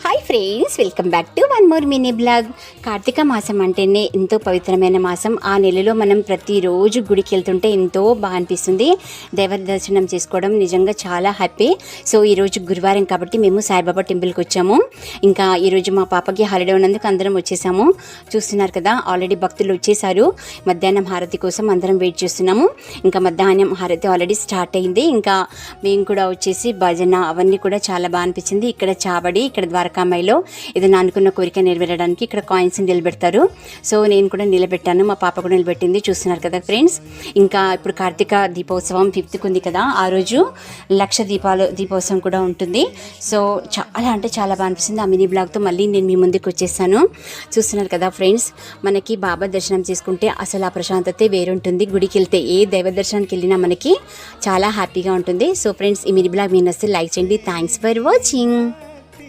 Hi friends, welcome back to one more mini blog. కార్తీక మాసం అంటేనే ఎంతో పవిత్రమైన మాసం. ఆ నెలలో మనం ప్రతిరోజు గుడికి వెళ్తుంటే ఎంతో బాగా అనిపిస్తుంది. దేవత దర్శనం చేసుకోవడం నిజంగా చాలా హ్యాపీ. సో ఈరోజు గురువారం కాబట్టి మేము సాయిబాబా టెంపుల్కి వచ్చాము. ఇంకా ఈరోజు మా పాపకి హాలిడే ఉన్నందుకు అందరం వచ్చేసాము. చూస్తున్నారు కదా, ఆల్రెడీ భక్తులు వచ్చేసారు. మధ్యాహ్నం హారతి కోసం అందరం వెయిట్ చేస్తున్నాము. ఇంకా మధ్యాహ్నం హారతి ఆల్రెడీ స్టార్ట్ అయింది. ఇంకా మేము కూడా వచ్చేసి భజన అవన్నీ కూడా చాలా బాగా అనిపించింది. ఇక్కడ చావడి, ఇక్కడ ద్వారకామాయిలో ఏదైనా అనుకున్న కోరిక నెరవేరడానికి ఇక్కడ కాయిన్స్ నిలబెడతారు. సో నేను కూడా నిలబెట్టాను, మా పాప కూడా నిలబెట్టింది. చూస్తున్నారు కదా ఫ్రెండ్స్. ఇంకా ఇప్పుడు కార్తీక దీపోత్సవం 5th ఉంది కదా, ఆ రోజు 1,00,000 దీపోత్సవం కూడా ఉంటుంది. సో చాలా అంటే చాలా బాగా అనిపిస్తుంది. ఆ మినీ బ్లాగ్తో మళ్ళీ నేను మీ ముందుకు వచ్చేసాను. చూస్తున్నారు కదా ఫ్రెండ్స్, మనకి బాబా దర్శనం చేసుకుంటే అసలు ఆ ప్రశాంతతే వేరుంటుంది. గుడికి వెళ్తే ఏ దైవ దర్శనానికి వెళ్ళినా మనకి చాలా హ్యాపీగా ఉంటుంది. సో ఫ్రెండ్స్, ఈ మినీ బ్లాగ్ మీ నచ్చితే లైక్ చేయండి. Thanks for watching.